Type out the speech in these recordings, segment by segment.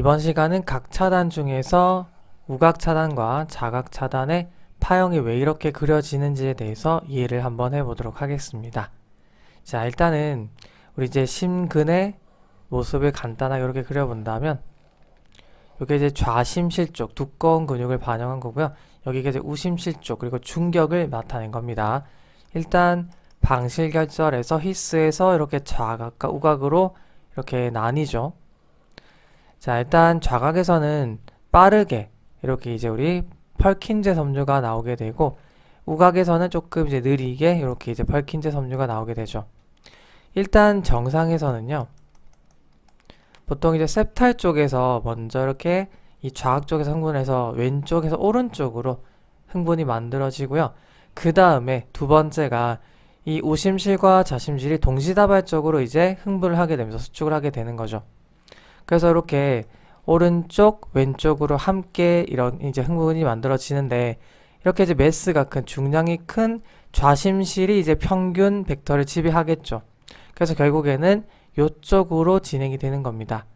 이번 시간은 각 차단 중에서 우각 차단과 자각 차단의 파형이 왜 이렇게 그려지는지에 대해서 이해를 한번 해보도록 하겠습니다. 자, 일단은 우리 이제 심근의 모습을 간단하게 이렇게 그려본다면, 이게 이제 좌심실 쪽 두꺼운 근육을 반영한 거고요. 여기가 이제 우심실 쪽 그리고 중격을 나타낸 겁니다. 일단 방실결절에서 히스에서 이렇게 좌각과 우각으로 이렇게 나뉘죠. 자, 일단 좌각에서는 빠르게 이렇게 이제 우리 펄킨제 섬유가 나오게 되고, 우각에서는 조금 이제 느리게 이렇게 이제 펄킨제 섬유가 나오게 되죠. 일단 정상에서는요, 보통 이제 septal 쪽에서 먼저 이렇게 이 좌각 쪽에서 흥분해서 왼쪽에서 오른쪽으로 흥분이 만들어지고요. 그 다음에 두 번째가 이 우심실과 좌심실이 동시다발적으로 이제 흥분을 하게 되면서 수축을 하게 되는 거죠. 그래서 이렇게 오른쪽, 왼쪽으로 함께 이런 이제 흥분이 만들어지는데, 이렇게 이제 매스가 큰, 중량이 큰 좌심실이 이제 평균 벡터를 지배하겠죠. 그래서 결국에는 요쪽으로 진행이 되는 겁니다.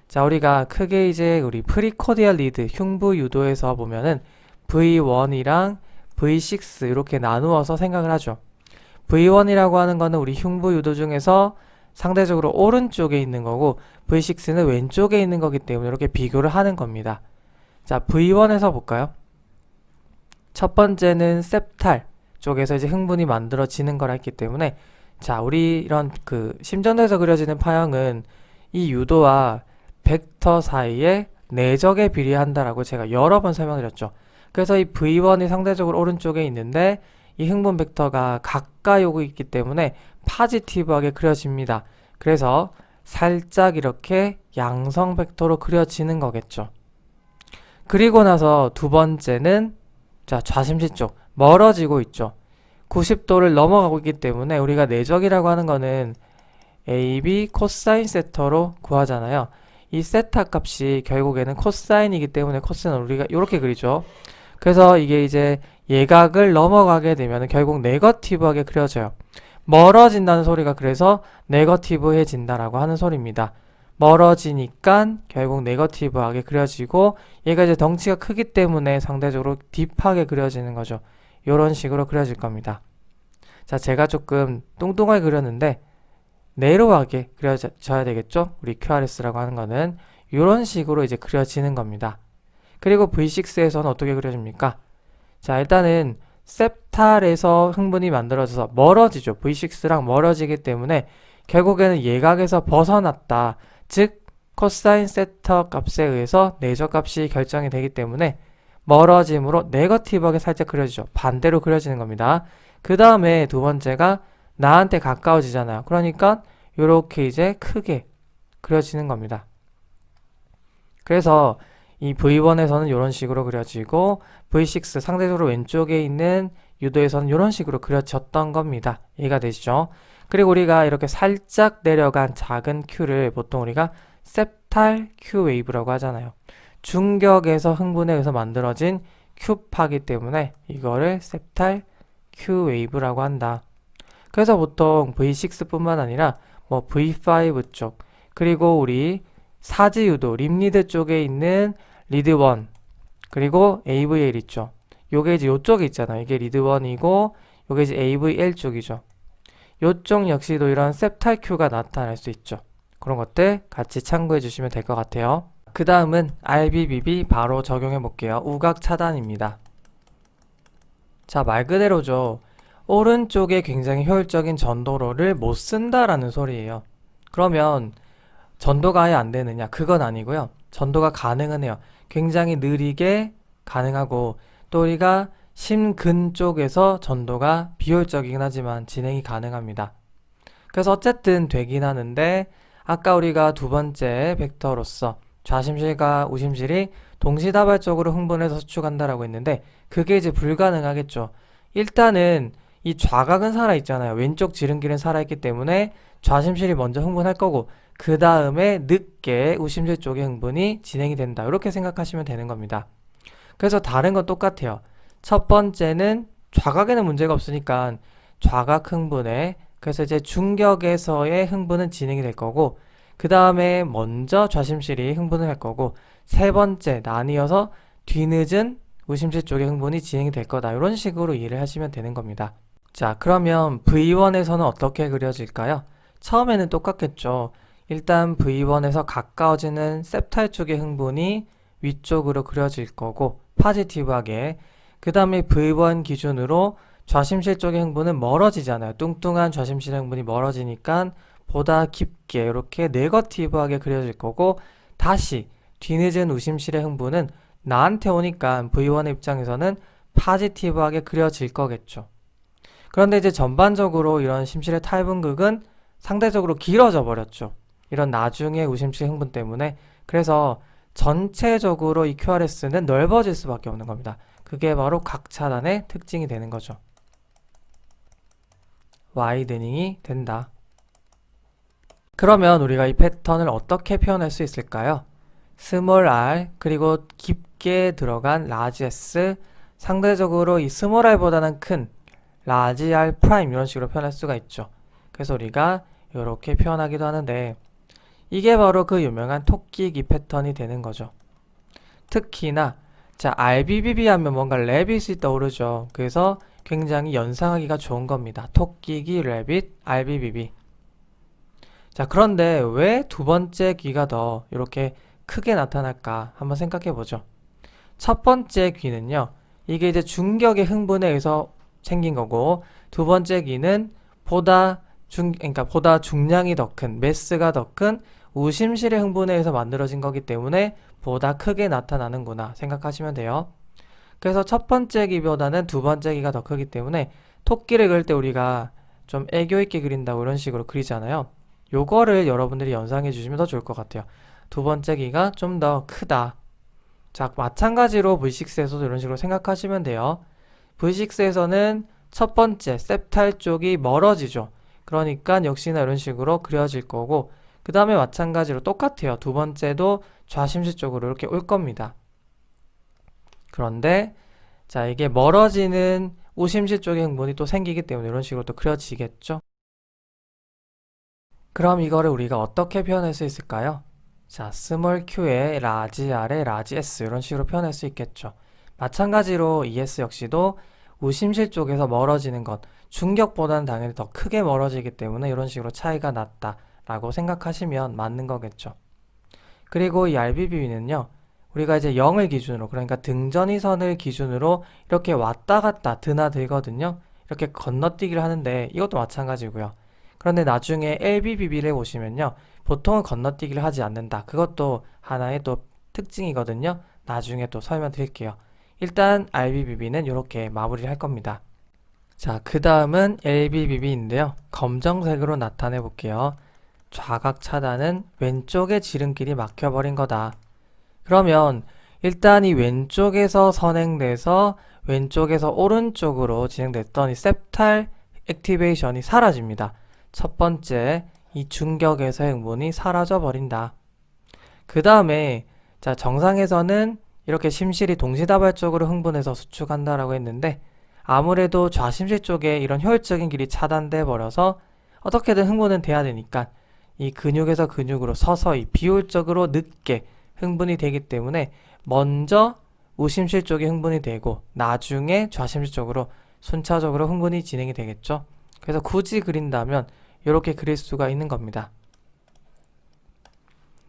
자, 우리가 크게 이제 우리 프리코디알 리드, 흉부 유도에서 보면은 V1이랑 V6 이렇게 나누어서 생각을 하죠. V1이라고 하는 거는 우리 흉부 유도 중에서 상대적으로 오른쪽에 있는 거고, V6는 왼쪽에 있는 거기 때문에 이렇게 비교를 하는 겁니다. 자, V1에서 볼까요? 첫 번째는 septal 쪽에서 이제 흥분이 만들어지는 거라 했기 때문에, 자, 우리 이런 그 심전도에서 그려지는 파형은 이 유도와 벡터 사이에 내적에 비례한다라고 제가 여러 번 설명드렸죠. 그래서 이 V1이 상대적으로 오른쪽에 있는데 이 흥분 벡터가 가까이 오고 있기 때문에 파지티브하게 그려집니다. 그래서 살짝 이렇게 양성 벡터로 그려지는 거겠죠. 그리고 나서 두 번째는, 자, 좌심실 쪽 멀어지고 있죠. 90도를 넘어가고 있기 때문에 우리가 내적이라고 하는 거는 AB 코사인 세터로 구하잖아요. 이 세타 값이 결국에는 코사인이기 때문에 코사인은 우리가 이렇게 그리죠. 그래서 이게 이제 예각을 넘어가게 되면 결국 네거티브하게 그려져요. 멀어진다는 소리가 그래서 네거티브해진다라고 하는 소리입니다. 멀어지니까 결국 네거티브하게 그려지고, 얘가 이제 덩치가 크기 때문에 상대적으로 딥하게 그려지는 거죠. 이런 식으로 그려질 겁니다. 자, 제가 조금 뚱뚱하게 그렸는데 내로하게 그려져야 되겠죠? 우리 QRS라고 하는 거는 이런 식으로 이제 그려지는 겁니다. 그리고 V6에서는 어떻게 그려집니까? 자, 일단은 septal에서 흥분이 만들어져서 멀어지죠. V6랑 멀어지기 때문에 결국에는 예각에서 벗어났다. 즉 코사인 세터 값에 의해서 내적 값이 결정이 되기 때문에 멀어짐으로 네거티브하게 살짝 그려지죠. 반대로 그려지는 겁니다. 그 다음에 두 번째가 나한테 가까워지잖아요. 그러니까 이렇게 이제 크게 그려지는 겁니다. 그래서 이 V1에서는 이런 식으로 그려지고, V6 상대적으로 왼쪽에 있는 유도에서는 이런 식으로 그려졌던 겁니다. 이해가 되시죠? 그리고 우리가 이렇게 살짝 내려간 작은 Q를 보통 우리가 septal Q 웨이브라고 하잖아요. 중격에서 흥분에 의해서 만들어진 Q파기 때문에 이거를 septal Q 웨이브라고 한다. 그래서 보통 V6 뿐만 아니라 뭐 V5 쪽, 그리고 우리 사지 유도, 림리드 쪽에 있는 리드1, 그리고 AVL 있죠. 요게 이제 요쪽에 있잖아요. 이게 리드1이고, 요게 이제 AVL 쪽이죠. 요쪽 역시도 이런 septal Q가 나타날 수 있죠. 그런 것들 같이 참고해 주시면 될 것 같아요. 그 다음은 RBBB 바로 적용해 볼게요. 우각 차단입니다. 자, 말 그대로죠. 오른쪽에 굉장히 효율적인 전도로를 못 쓴다라는 소리예요. 그러면 전도가 아예 안 되느냐? 그건 아니고요. 전도가 가능은 해요. 굉장히 느리게 가능하고, 또 우리가 심근 쪽에서 전도가 비효율적이긴 하지만 진행이 가능합니다. 그래서 어쨌든 되긴 하는데, 아까 우리가 두 번째 벡터로서 좌심실과 우심실이 동시다발적으로 흥분해서 수축한다라고 했는데, 그게 이제 불가능하겠죠. 일단은 이 좌각은 살아있잖아요. 왼쪽 지름길은 살아있기 때문에 좌심실이 먼저 흥분할 거고, 그 다음에 늦게 우심실 쪽의 흥분이 진행이 된다. 이렇게 생각하시면 되는 겁니다. 그래서 다른 건 똑같아요. 첫 번째는 좌각에는 문제가 없으니까 좌각 흥분에, 그래서 이제 중격에서의 흥분은 진행이 될 거고, 그 다음에 먼저 좌심실이 흥분을 할 거고 세 번째 나뉘어서 뒤늦은 우심실 쪽의 흥분이 진행이 될 거다. 이런 식으로 이해를 하시면 되는 겁니다. 자, 그러면 V1에서는 어떻게 그려질까요? 처음에는 똑같겠죠. 일단 V1에서 가까워지는 septal 쪽의 흥분이 위쪽으로 그려질 거고 포지티브하게, 그 다음에 V1 기준으로 좌심실 쪽의 흥분은 멀어지잖아요. 뚱뚱한 좌심실 흥분이 멀어지니까 보다 깊게 이렇게 네거티브하게 그려질 거고, 다시 뒤늦은 우심실의 흥분은 나한테 오니까 V1의 입장에서는 포지티브하게 그려질 거겠죠. 그런데 이제 전반적으로 이런 심실의 탈분극은 상대적으로 길어져 버렸죠. 이런 나중에 우심실 흥분 때문에. 그래서 전체적으로 이 QRS는 넓어질 수밖에 없는 겁니다. 그게 바로 각 차단의 특징이 되는 거죠. 와이드닝이 된다. 그러면 우리가 이 패턴을 어떻게 표현할 수 있을까요? 스몰 r 그리고 깊게 들어간 라지 s, 상대적으로 이 스몰 r보다는 큰 라지 r 프라임, 이런 식으로 표현할 수가 있죠. 그래서 우리가 이렇게 표현하기도 하는데, 이게 바로 그 유명한 토끼기 패턴이 되는 거죠. 특히나 자, RBBB 하면 뭔가 래빗이 떠오르죠. 그래서 굉장히 연상하기가 좋은 겁니다. 토끼기, 래빗, RBBB. 자, 그런데 왜 두 번째 귀가 더 이렇게 크게 나타날까 한번 생각해 보죠. 첫 번째 귀는요, 이게 이제 중격의 흥분에 의해서 생긴 거고, 두 번째 귀는 보다 중량이 더 큰, 매스가 더 큰 우심실의 흥분에 의해서 만들어진 거기 때문에 보다 크게 나타나는구나 생각하시면 돼요. 그래서 첫 번째 귀보다는 두 번째 귀가 더 크기 때문에 토끼를 그릴 때 우리가 좀 애교 있게 그린다고 이런 식으로 그리잖아요. 요거를 여러분들이 연상해 주시면 더 좋을 것 같아요. 두 번째 귀가 좀 더 크다. 자, 마찬가지로 V6에서도 이런 식으로 생각하시면 돼요. V6에서는 첫 번째 septal 쪽이 멀어지죠. 그러니까 역시나 이런 식으로 그려질 거고, 그 다음에 마찬가지로 똑같아요. 두 번째도 좌심실 쪽으로 이렇게 올 겁니다. 그런데 자, 이게 멀어지는 우심실 쪽의 흥분이 또 생기기 때문에 이런 식으로 또 그려지겠죠. 그럼 이거를 우리가 어떻게 표현할 수 있을까요? 자, 스몰 q에 라지 r에 라지 s, 이런 식으로 표현할 수 있겠죠. 마찬가지로 ES 역시도 우심실 쪽에서 멀어지는 것, 중격보다는 당연히 더 크게 멀어지기 때문에 이런 식으로 차이가 났다 라고 생각하시면 맞는 거겠죠. 그리고 이 RBBB는요, 우리가 이제 0을 기준으로, 그러니까 등전이선을 기준으로 이렇게 왔다 갔다 드나들거든요. 이렇게 건너뛰기를 하는데 이것도 마찬가지고요. 그런데 나중에 LBBB를 보시면요, 보통은 건너뛰기를 하지 않는다. 그것도 하나의 또 특징이거든요. 나중에 또 설명드릴게요. 일단 RBBB는 이렇게 마무리를 할 겁니다. 자, 그 다음은 LBBB인데요. 검정색으로 나타내 볼게요. 좌각 차단은 왼쪽에 지름길이 막혀버린 거다. 그러면 일단 이 왼쪽에서 선행돼서 왼쪽에서 오른쪽으로 진행됐던 이 septal 액티베이션이 사라집니다. 첫 번째, 이 중격에서의 흥분이 사라져 버린다. 그 다음에 자, 정상에서는 이렇게 심실이 동시다발적으로 흥분해서 수축한다라고 했는데, 아무래도 좌심실 쪽에 이런 효율적인 길이 차단돼 버려서 어떻게든 흥분은 돼야 되니까 이 근육에서 근육으로 서서히 비효율적으로 늦게 흥분이 되기 때문에 먼저 우심실 쪽에 흥분이 되고 나중에 좌심실 쪽으로 순차적으로 흥분이 진행이 되겠죠. 그래서 굳이 그린다면 이렇게 그릴 수가 있는 겁니다.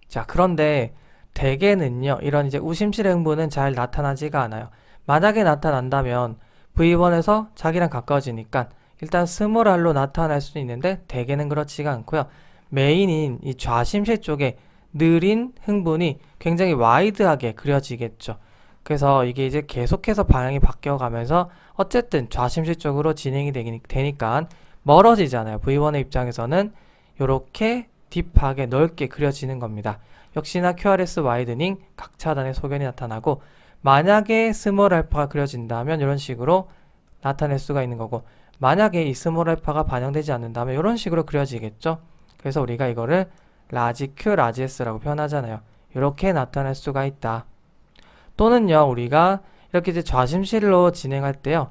자, 그런데 대개는요, 이런 이제 우심실의 흥분은 잘 나타나지가 않아요. 만약에 나타난다면 V1에서 자기랑 가까워지니까 일단 스몰 r로 나타날 수 있는데 대개는 그렇지가 않고요. 메인인 이 좌심실 쪽에 느린 흥분이 굉장히 와이드하게 그려지겠죠. 그래서 이게 이제 계속해서 방향이 바뀌어가면서 어쨌든 좌심실 쪽으로 진행이 되니까 멀어지잖아요. V1의 입장에서는 이렇게 딥하게 넓게 그려지는 겁니다. 역시나 QRS 와이드닝 각 차단의 소견이 나타나고, 만약에 스몰 알파가 그려진다면 이런 식으로 나타낼 수가 있는 거고, 만약에 이 스몰 알파가 반영되지 않는다면 이런 식으로 그려지겠죠. 그래서 우리가 이거를 라지 Q, 라지 S라고 표현하잖아요. 이렇게 나타낼 수가 있다. 또는요, 우리가 이렇게 이제 좌심실로 진행할 때요,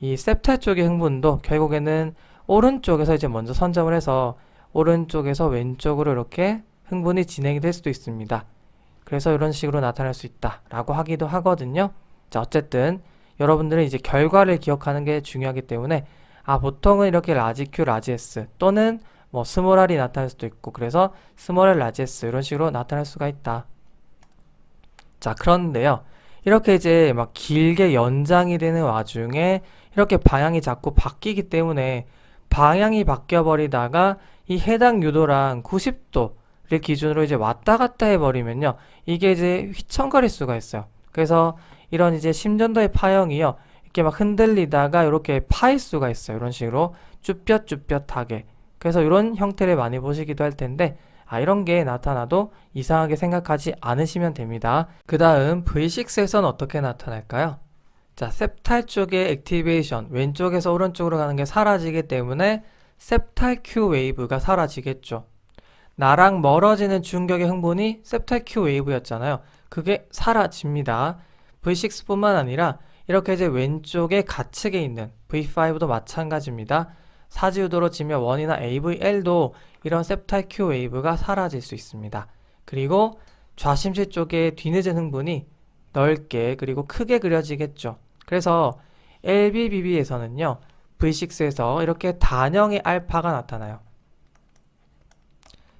이 septal 쪽의 흥분도 결국에는 오른쪽에서 이제 먼저 선점을 해서 오른쪽에서 왼쪽으로 이렇게 흥분이 진행이 될 수도 있습니다. 그래서 이런 식으로 나타날 수 있다 라고 하기도 하거든요. 자, 어쨌든 여러분들은 이제 결과를 기억하는 게 중요하기 때문에 보통은 이렇게 라지 Q, 라지 S 또는 뭐 스몰 r이 나타날 수도 있고, 그래서 스몰 r, 라지 S 이런 식으로 나타날 수가 있다. 자, 그런데요, 이렇게 이제 막 길게 연장이 되는 와중에 이렇게 방향이 자꾸 바뀌기 때문에 방향이 바뀌어 버리다가 이 해당 유도랑 90도를 기준으로 이제 왔다 갔다 해버리면요, 이게 이제 휘청거릴 수가 있어요. 그래서 이런 이제 심전도의 파형이요, 이렇게 막 흔들리다가 이렇게 파일 수가 있어요. 이런 식으로 쭈뼛쭈뼛하게. 그래서 이런 형태를 많이 보시기도 할 텐데, 이런 게 나타나도 이상하게 생각하지 않으시면 됩니다. 그 다음 V6에서는 어떻게 나타날까요? 자, 셉탈 쪽의 액티베이션, 왼쪽에서 오른쪽으로 가는 게 사라지기 때문에 셉탈 Q 웨이브가 사라지겠죠. 나랑 멀어지는 중격의 흥분이 셉탈 Q 웨이브였잖아요. 그게 사라집니다. V6뿐만 아니라 이렇게 이제 왼쪽에 가측에 있는 V5도 마찬가지입니다. 사지유도로 치면 1이나 AVL도 이런 셉탈 Q 웨이브가 사라질 수 있습니다. 그리고 좌심실 쪽에 뒤늦은 흥분이 넓게 그리고 크게 그려지겠죠. 그래서 LBBB에서는요, V6에서 이렇게 단형의 알파가 나타나요.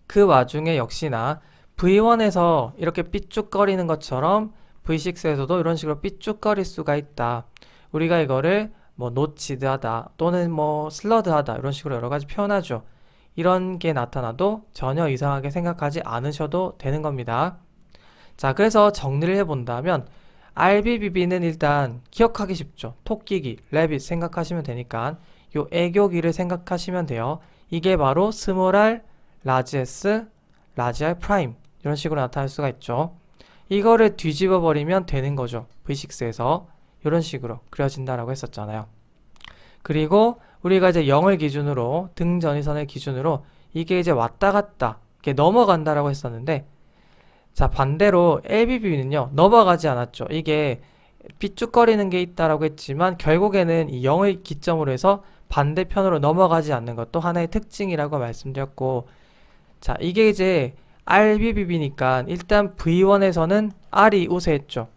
그 와중에 역시나 V1에서 이렇게 삐쭉거리는 것처럼 V6에서도 이런 식으로 삐쭉거릴 수가 있다. 우리가 이거를 뭐 노치드하다 또는 뭐 슬러드하다 이런 식으로 여러 가지 표현하죠. 이런 게 나타나도 전혀 이상하게 생각하지 않으셔도 되는 겁니다. 자, 그래서 정리를 해본다면 RBBB는 일단 기억하기 쉽죠. 토끼기, 레빗 생각하시면 되니까 요 애교기를 생각하시면 돼요. 이게 바로 스몰 r, 라지 s, 라지 r 프라임 이런 식으로 나타날 수가 있죠. 이거를 뒤집어 버리면 되는 거죠. V6에서 이런 식으로 그려진다라고 했었잖아요. 그리고 우리가 이제 0을 기준으로, 등전위선을 기준으로 이게 이제 왔다 갔다 이렇게 넘어간다라고 했었는데, 자, 반대로 LBB는요 넘어가지 않았죠. 이게 삐쭉거리는 게 있다라고 했지만 결국에는 이 0을 기점으로 해서 반대편으로 넘어가지 않는 것도 하나의 특징이라고 말씀드렸고, 자, 이게 이제 RBBB니까 일단 V1에서는 R이 우세했죠.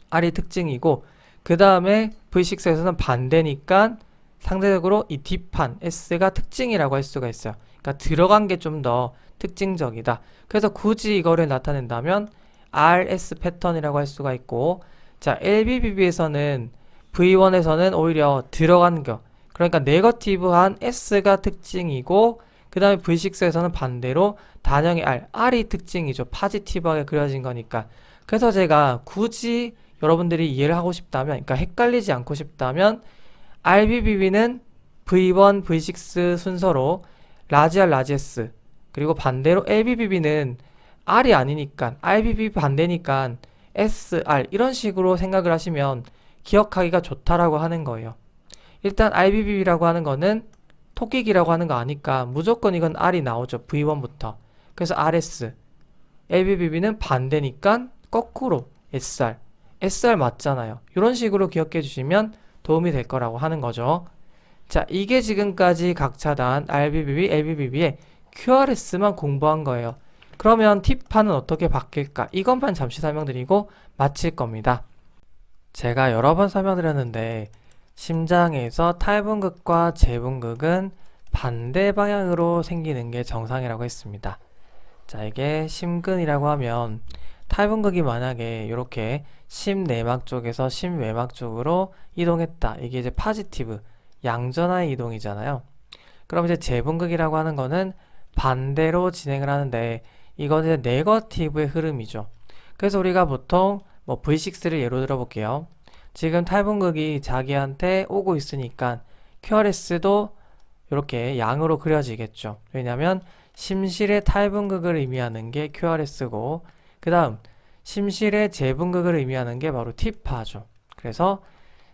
R이 특징이고, 그 다음에 V6에서는 반대니까 상대적으로 이 뒷판 S가 특징이라고 할 수가 있어요. 그러니까 들어간 게 좀 더 특징적이다. 그래서 굳이 이거를 나타낸다면 RS 패턴이라고 할 수가 있고, 자, LBBB에서는 V1에서는 오히려 들어간 거, 그러니까 네거티브한 S가 특징이고, 그 다음에 V6에서는 반대로 단형의 R이 특징이죠. 파지티브하게 그려진 거니까. 그래서 제가 굳이 여러분들이 이해를 하고 싶다면, 그러니까 헷갈리지 않고 싶다면 RBBB는 V1, V6 순서로 라지 R, 라지 S, 그리고 반대로 LBBB는 R이 아니니까 RBBB 반대니까 SR 이런 식으로 생각을 하시면 기억하기가 좋다라고 하는 거예요. 일단 RBBB라고 하는 거는 토끼기라고 하는 거 아니까 무조건 이건 R이 나오죠. V1부터. 그래서 RS, LBBB는 반대니까 거꾸로 SR, SR 맞잖아요. 이런 식으로 기억해 주시면 도움이 될 거라고 하는 거죠. 자, 이게 지금까지 각 차단 RBBB, LBBB의 QRS만 공부한 거예요. 그러면 T판은 어떻게 바뀔까? 이것만 잠시 설명드리고 마칠 겁니다. 제가 여러 번 설명드렸는데 심장에서 탈분극과 재분극은 반대 방향으로 생기는 게 정상이라고 했습니다. 자, 이게 심근이라고 하면 탈분극이 만약에 이렇게 심내막 쪽에서 심외막 쪽으로 이동했다. 이게 이제 파지티브, 양전하의 이동이잖아요. 그럼 이제 재분극이라고 하는 거는 반대로 진행을 하는데 이건 이제 네거티브의 흐름이죠. 그래서 우리가 보통 뭐 V6를 예로 들어볼게요. 지금 탈분극이 자기한테 오고 있으니까 QRS도 이렇게 양으로 그려지겠죠. 왜냐하면 심실의 탈분극을 의미하는 게 QRS고, 그 다음 심실의 재분극을 의미하는 게 바로 T파죠. 그래서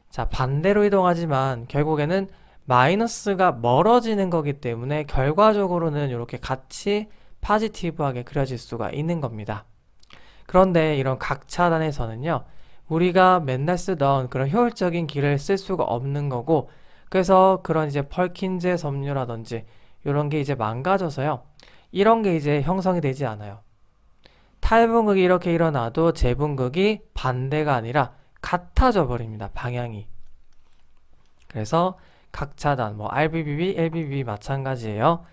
자, 반대로 이동하지만 결국에는 마이너스가 멀어지는 거기 때문에 결과적으로는 이렇게 같이 파지티브하게 그려질 수가 있는 겁니다. 그런데 이런 각차단에서는요, 우리가 맨날 쓰던 그런 효율적인 길을 쓸 수가 없는 거고, 그래서 그런 이제 펄킨제 섬유라든지 이런 게 이제 망가져서요, 이런 게 이제 형성이 되지 않아요. 탈분극이 이렇게 일어나도 재분극이 반대가 아니라 같아져 버립니다. 방향이. 그래서 각차단, 뭐 RBBB, LBBB 마찬가지예요.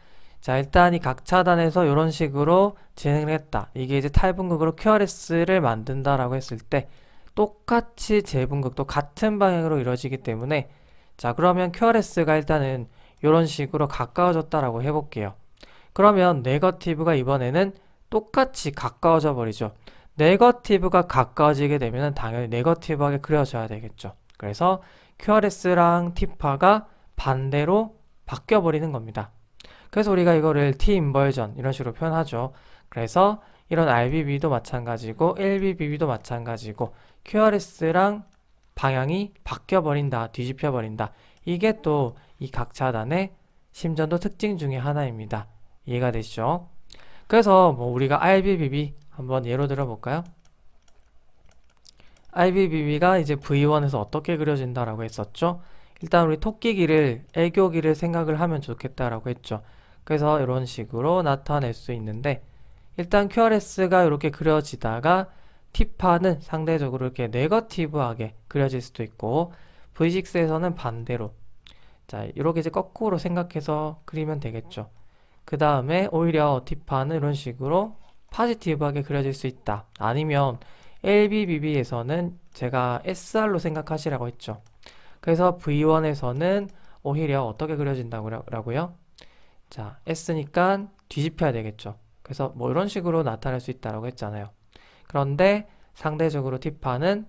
자, 일단 이 각차단에서 이런 식으로 진행을 했다. 이게 이제 탈분극으로 QRS를 만든다라고 했을 때 똑같이 재분극도 같은 방향으로 이루어지기 때문에 자, 그러면 QRS가 일단은 이런 식으로 가까워졌다라고 해볼게요. 그러면 네거티브가 이번에는 똑같이 가까워져 버리죠. 네거티브가 가까워지게 되면 당연히 네거티브하게 그려져야 되겠죠. 그래서 QRS랑 T파가 반대로 바뀌어 버리는 겁니다. 그래서 우리가 이거를 T-인버전 이런 식으로 표현하죠. 그래서 이런 RBB도 마찬가지고 LBB도 마찬가지고 QRS랑 방향이 바뀌어 버린다, 뒤집혀 버린다. 이게 또 이 각차단의 심전도 특징 중에 하나입니다. 이해가 되시죠? 그래서 뭐 우리가 RBBB 한번 예로 들어볼까요? RBBB가 이제 V1에서 어떻게 그려진다라고 했었죠? 일단 우리 토끼기를, 애교기를 생각을 하면 좋겠다라고 했죠. 그래서 이런 식으로 나타낼 수 있는데 일단 QRS가 이렇게 그려지다가 T파는 상대적으로 이렇게 네거티브하게 그려질 수도 있고 V6에서는 반대로 자, 이렇게 이제 거꾸로 생각해서 그리면 되겠죠. 그 다음에 오히려 T파는 이런 식으로 포지티브하게 그려질 수 있다. 아니면 LBBB에서는 제가 SR로 생각하시라고 했죠. 그래서 V1에서는 오히려 어떻게 그려진다고요? 자, S니까 뒤집혀야 되겠죠. 그래서 뭐 이런 식으로 나타날 수 있다고 했잖아요. 그런데 상대적으로 T파는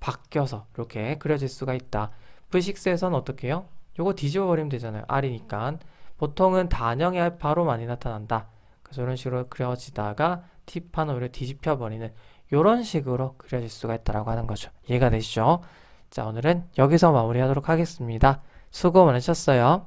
바뀌어서 이렇게 그려질 수가 있다. V6에서는 어떻게 해요? 요거 뒤집어 버리면 되잖아요. R이니까. 보통은 단형의 알파로 많이 나타난다. 그래서 이런 식으로 그려지다가 T파는 오히려 뒤집혀 버리는 이런 식으로 그려질 수가 있다라고 하는 거죠. 이해가 되시죠? 자, 오늘은 여기서 마무리하도록 하겠습니다. 수고 많으셨어요.